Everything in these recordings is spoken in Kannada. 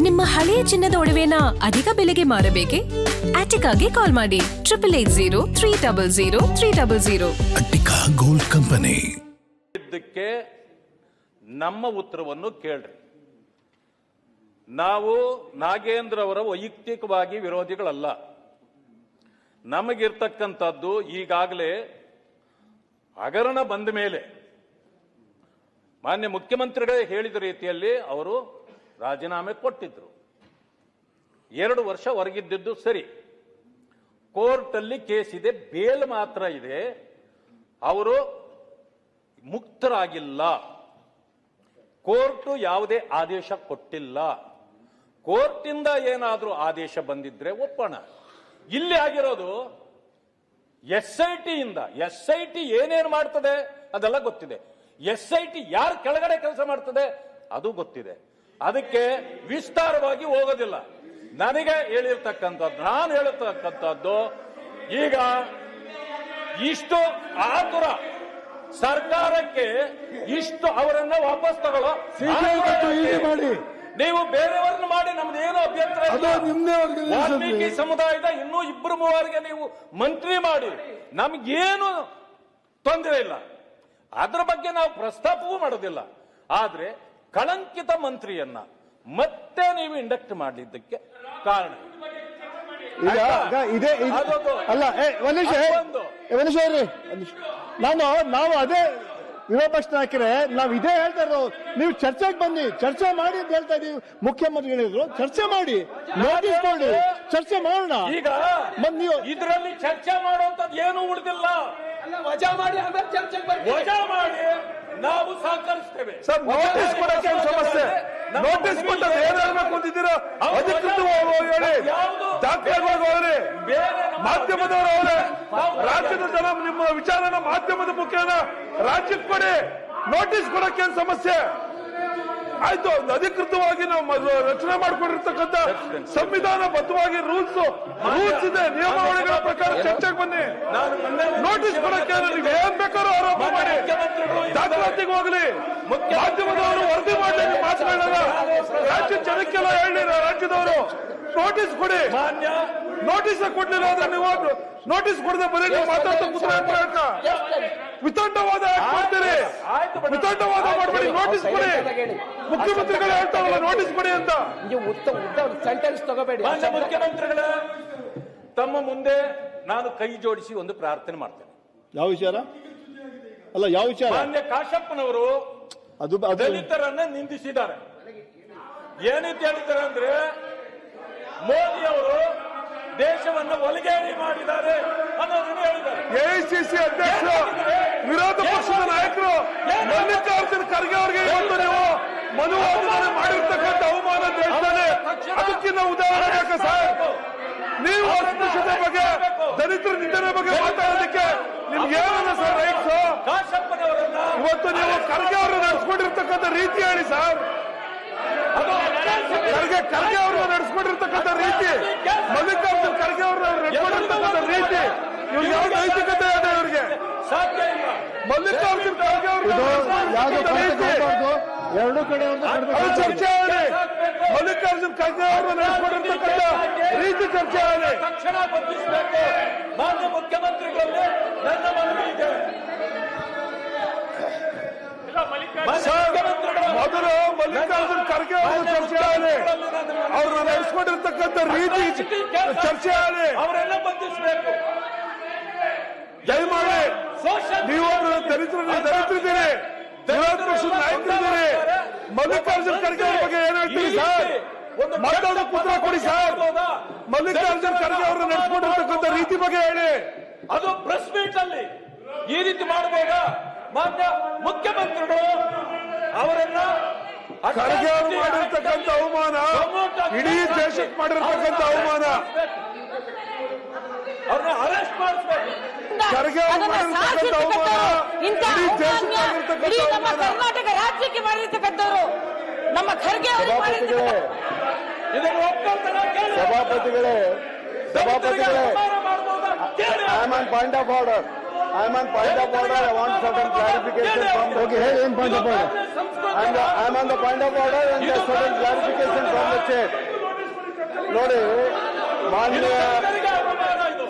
ನಿಮ್ಮ ಹಳೆಯ ಚಿನ್ನದ ಒಡವೆನ ಅಧಿಕ ಬೆಲೆಗೆ ಮಾರಬೇಕೆ? ಆಟಿಕಾಗೆ ಕಾಲ್ ಮಾಡಿ 8880 ಅಟ್ಟಿಕಾ ಗೋಲ್ಡ್ ಕಂಪನಿ. ಇದಕ್ಕೆ ನಮ್ಮ ಉತ್ತರವನ್ನು ಕೇಳ್ರಿ. ನಾವು ನಾಗೇಂದ್ರ ಅವರ ವೈಯಕ್ತಿಕವಾಗಿ ವಿರೋಧಿಗಳಲ್ಲ. ನಮಗಿರ್ತಕ್ಕಂಥದ್ದು ಈಗಾಗಲೇ ಹಗರಣ ಬಂದ ಮೇಲೆ ಮಾನ್ಯ ಮುಖ್ಯಮಂತ್ರಿಗಳೇ ಹೇಳಿದ ರೀತಿಯಲ್ಲಿ ಅವರು ರಾಜೀನಾಮೆ ಕೊಟ್ಟಿದ್ರು. 2 ವರ್ಷ ಹೊರಗಿದ್ದು ಸರಿ. ಕೋರ್ಟ್ ಅಲ್ಲಿ ಕೇಸ್ ಇದೆ, ಬೇಲ್ ಮಾತ್ರ ಇದೆ. ಅವರು ಮುಕ್ತರಾಗಿಲ್ಲ. ಕೋರ್ಟ್ ಯಾವುದೇ ಆದೇಶ ಕೊಟ್ಟಿಲ್ಲ. ಕೋರ್ಟಿಂದ ಏನಾದರೂ ಆದೇಶ ಬಂದಿದ್ರೆ ಒಪ್ಪೋಣ. ಇಲ್ಲಿ ಆಗಿರೋದು SIT ಇಂದ. SIT ಏನೇನು ಮಾಡ್ತದೆ ಅದೆಲ್ಲ ಗೊತ್ತಿದೆ. SIT ಯಾರು ಕೆಳಗಡೆ ಕೆಲಸ ಮಾಡ್ತದೆ ಅದು ಗೊತ್ತಿದೆ. ಅದಕ್ಕೆ ವಿಸ್ತಾರವಾಗಿ ಹೋಗೋದಿಲ್ಲ. ನನಗೆ ಹೇಳಿರ್ತಕ್ಕಂಥದ್ದು, ನಾನು ಹೇಳತಕ್ಕಂಥದ್ದು, ಈಗ ಇಷ್ಟು ಆತುರ ಸರ್ಕಾರಕ್ಕೆ, ಇಷ್ಟು ಅವರನ್ನ ವಾಪಸ್ ತಗೊಳ್ಳೋ ಮಾಡಿ, ನೀವು ಬೇರೆಯವ್ರನ್ನ ಮಾಡಿ, ನಮ್ದು ಏನು ಅಭ್ಯಂತರ ಇಲ್ಲ. ವಾಲ್ಮೀಕಿ ಸಮುದಾಯದ ಇನ್ನೂ 2-3 ನೀವು ಮಂತ್ರಿ ಮಾಡಿ, ನಮ್ಗೇನು ತೊಂದರೆ ಇಲ್ಲ. ಅದ್ರ ಬಗ್ಗೆ ನಾವು ಪ್ರಸ್ತಾಪವೂ ಮಾಡೋದಿಲ್ಲ. ಆದ್ರೆ ಕಳಂಕಿತ ಮಂತ್ರಿಯನ್ನ ಮತ್ತೆ ನೀವು ಇಂಡಕ್ಟ್ ಮಾಡಲಿದ್ದಕ್ಕೆ ಕಾರಣ ನಾವು ಅದೇ ವಿರೋಧ ಪಕ್ಷ ನಾಯಕರೇ, ನಾವು ಇದೇ ಹೇಳ್ತಾ ಇರೋದು. ನೀವು ಚರ್ಚೆಗೆ ಬನ್ನಿ, ಚರ್ಚೆ ಮಾಡಿ ಅಂತ ಹೇಳ್ತಾ ಇದೀವಿ. ಮುಖ್ಯಮಂತ್ರಿ ಹೇಳಿದ್ರು ಚರ್ಚೆ ಮಾಡಿ, ನೋಟಿಸ್ ಕೊಡಿ, ಚರ್ಚೆ ಮಾಡೋಣ. ಈಗ ನೀವು ಇದರಲ್ಲಿ ಚರ್ಚೆ ಮಾಡುವಂತದ್ದು ಏನು ಉಳಿದಿಲ್ಲ. ವಜಾ ಮಾಡಿ ಆಮೇಲೆ ಚರ್ಚೆಗೆ ಬರ್ತೀವಿ. ವಜಾ ಮಾಡಿ ನಾವು ಸಹಕರಿಸ್ತೇವೆ. ಸರ್, ನೋಟಿಸ್ ಕೊಡಕ್ಕೆ ಸಮಸ್ಯೆ. ನೋಟಿಸ್ ಕೊಟ್ಟರೆ ಏನ್ ಹೇಳ್ಬೇಕು ಅಂತಿದ್ದೀರಾ? ಅಧಿಕೃತವಾಗಿ ಹೇಳಿ, ದಾಖಲೆಗಳು ಹೇಳಿ, ಮಾಧ್ಯಮದವರು ಅವರೇ, ರಾಜ್ಯದ ಜನ ನಿಮ್ಮ ವಿಚಾರನ ಮಾಧ್ಯಮದ ಮುಖೇನ ರಾಜ್ಯಕ್ಕೆ ಕೊಡಿ. ನೋಟಿಸ್ ಕೊಡಕ್ಕೆ ಏನ್ ಸಮಸ್ಯೆ? ಆಯ್ತು, ಅಧಿಕೃತವಾಗಿ ನಾವು ರಚನೆ ಮಾಡ್ಕೊಂಡಿರ್ತಕ್ಕಂಥ ಸಂವಿಧಾನಬದ್ಧವಾಗಿ ರೂಲ್ಸ್ ಇದೆ, ನಿಯಮಾವಳಿಗಳ ಪ್ರಕಾರ ಚರ್ಚೆಗೆ ಬನ್ನಿ. ನೋಟಿಸ್ ಕೊಡಕ್ಕೆ ನೀವು ಏನ್ ಬೇಕಾದ್ರೂ ಆರೋಪ ಮಾಡಿ, ದಾಖಲಾತಿಗೆ ಹೋಗ್ಲಿ, ಮಾಧ್ಯಮದವರು ವರದಿ ಮಾಡಿ, ಮಾತನಾಡಲ್ಲ. ರಾಜ್ಯ ಜನಕ್ಕೆಲ್ಲ ಹೇಳಿ, ರಾಜ್ಯದವರು ನೋಟಿಸ್ ಕೊಡಿ. ನೋಟಿಸ್ ಕೊಡ್ಲಿಲ್ಲ ಅಂದ್ರೆ ನೀವು ನೋಟಿಸ್ ಕೊಡದೆ ಬರೀ ನೀವು ಮಾತಾಡ್ತಾ ಕೂತ್ಕೊಂಡ್ರೆ ವಿತಂಡವಾದ ಮಾಡ್ತೀರಿ. ವಿತಂಡವಾದ ಮಾಡಬೇಡಿ, ನೋಟಿಸ್ ಕೊಡಿ. ಮುಖ್ಯಮಂತ್ರಿಗಳು ಹೇಳ್ತಾರಲ್ಲ ನೋಟಿಸ್ ಕೊಡಿ ಅಂತ. ಸೆಂಟೆನ್ಸ್ ತಗೋಬೇಡಿ. ಮುಖ್ಯಮಂತ್ರಿಗಳ ತಮ್ಮ ಮುಂದೆ ನಾನು ಕೈ ಜೋಡಿಸಿ ಒಂದು ಪ್ರಾರ್ಥನೆ ಮಾಡ್ತೇನೆ. ಯಾವ ವಿಚಾರ ಅಲ್ಲ, ಯಾವ ವಿಚಾರ? ಮಾನ್ಯ ಕಾಶಪ್ಪನವರು ಅದು ದಲಿತರನ್ನ ನಿಂದಿಸಿದ್ದಾರೆ. ಏನಂತ ಹೇಳಿದ್ದಾರೆ ಅಂದ್ರೆ, ಮೋದಿ ಅವರು ದೇಶವನ್ನು ಒಲಗೇರಿ ಮಾಡಿದ್ದಾರೆ ಅನ್ನೋದನ್ನು ಹೇಳಿದ್ದಾರೆ. ಎಐಸಿಸಿ ಅಧ್ಯಕ್ಷರು, ವಿರೋಧ ಪಕ್ಷದ ನಾಯಕರು ಮಲ್ಲಿಕಾರ್ಜುನ್ ಖರ್ಗೆ ಅವರಿಗೆ ಇವತ್ತು ನೀವು ಮನುವಾದ ಮಾಡಿರ್ತಕ್ಕಂಥ ಅವಮಾನ ದೇಶದಲ್ಲಿ ಅದಕ್ಕಿಂತ ಉದಾಹರಣೆ ಬೇಕಾ ಸರ್? ನೀವು ಅಸ್ಪೃಶ್ಯತೆ ಬಗ್ಗೆ, ದಲಿತರ ನಿಂದನೆ ಬಗ್ಗೆ ಮಾತಾಡೋದಕ್ಕೆ ನಿಮ್ಗೆ ಏನಲ್ಲ ಸರ್ ರೈಟ್ಸ್? ಇವತ್ತು ನೀವು ಖರ್ಗೆ ಅವರು ನಡೆಸ್ಕೊಂಡಿರ್ತಕ್ಕಂಥ ರೀತಿ ಹೇಳಿ ಸರ್. ಖರ್ಗೆ ಅವರು ನಡೆಸ್ಕೊಂಡಿರ್ತಕ್ಕಂಥ ರೀತಿ, ಮಲ್ಲಿಕಾರ್ಜುನ್ ಖರ್ಗೆ ಅವರು ನಡೆಸ್ಕೊಂಡಿರ್ತಕ್ಕಂಥ ರೀತಿ, ಇವ್ರಿಗೆ ಯಾವ ನೈತಿಕತೆ ಇದೆ ಇವ್ರಿಗೆ? ಮಲ್ಲಿಕಾರ್ಜುನ್ ಖರ್ಗೆ ಅವರು ಎರಡು ಕಡೆ ಚರ್ಚೆ ಆಗಲಿ. ಮಲ್ಲಿಕಾರ್ಜುನ್ ಖರ್ಗೆ ಅವರು ನಡೆಸ್ಕೊಂಡಿರ್ತಕ್ಕಂಥ ರೀತಿ ಚರ್ಚೆ ಆಗಲಿ. ತಕ್ಷಣ ಬಂಧಿಸಬೇಕು. ಮಾನ್ಯ ಮುಖ್ಯಮಂತ್ರಿಗಳಲ್ಲಿ ನನ್ನ ಮನವಿ ಇದೆ. ಮೊದಲು ಮಲ್ಲಿಕಾರ್ಜುನ್ ಖರ್ಗೆ ಅವರು ಚರ್ಚೆ ಆಗಲಿ, ಅವ್ರನ್ನ ನಡೆಸ್ಕೊಂಡಿರ್ತಕ್ಕಂಥ ರೀತಿ ಚರ್ಚೆ ಆಗಲಿ. ಅವರೆಲ್ಲ ಬಂಧಿಸಬೇಕು. ದಯಮಾಡಿ ನೀವು ದಲಿತರಿದ್ದೀರಿ, ವಿರೋಧ ಪಕ್ಷದ ನಾಯಕರಿದ್ದೀರಿ. ಮಲ್ಲಿಕಾರ್ಜುನ್ ಖರ್ಗೆ ಅವ್ರ ಬಗ್ಗೆ ಏನ್ ಹೇಳ್ತೀರಿ ಸರ್? ಮಾತಾಡೋಕೆ ಉತ್ತರ ಕೊಡಿ ಸರ್. ಮಲ್ಲಿಕಾರ್ಜುನ್ ಖರ್ಗೆ ಅವರು ನಡೆಸ್ಕೊಂಡಿರ್ತಕ್ಕಂಥ ರೀತಿ ಬಗ್ಗೆ ಹೇಳಿ. ಅದು ಪ್ರೆಸ್ ಮೀಟ್ ಅಲ್ಲಿ ಈ ರೀತಿ ಮಾಡಬಹುದಾ? ಮಾನ್ಯ ಮುಖ್ಯಮಂತ್ರಿಗಳು ಅವರನ್ನ ಖರ್ಗೆ ಅವರು ಮಾಡಿರ್ತಕ್ಕಂಥ ಅವಮಾನ, ಇಡೀ ದೇಶಕ್ಕೆ ಮಾಡಿರ್ತಕ್ಕಂಥ ಅವಮಾನ, ಅವ್ರನ್ನ ಅರೆಸ್ಟ್ ಮಾಡಿಸ್ಬೇಕು. ಖರ್ಗೆ ಅವರು ಮಾಡಿರ್ತಕ್ಕಂಥ ಅವಮಾನ, ಇಡೀ ದೇಶಕ್ಕೆ ಮಾಡಿರ್ತಕ್ಕಂಥ ಅವಮಾನ. ಕರ್ನಾಟಕ ರಾಜ್ಯಕ್ಕೆ ಮಾಡಿರ್ತಕ್ಕಂಥವ್ರು ನಮ್ಮ ಖರ್ಗೆ ಅವರು ಸಭಾಪತಿಗಳೇ, I am on point of order. I'm on point of order. I want certain clarification from. Okay, hey, in point of order. I'm on the point of order and there's certain clarification from the chair. ನೋಡಿ ಮಾನ್ಯ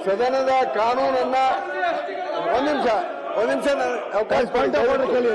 ಸದನದ ಕಾನೂನನ್ನ ಒಂದ್ ನಿಮಿಷ ಅವಕಾಶ ಪಾಯಿಂಟ್ ಆಫ್ ಆರ್ಡರ್ ಕೇಳಿ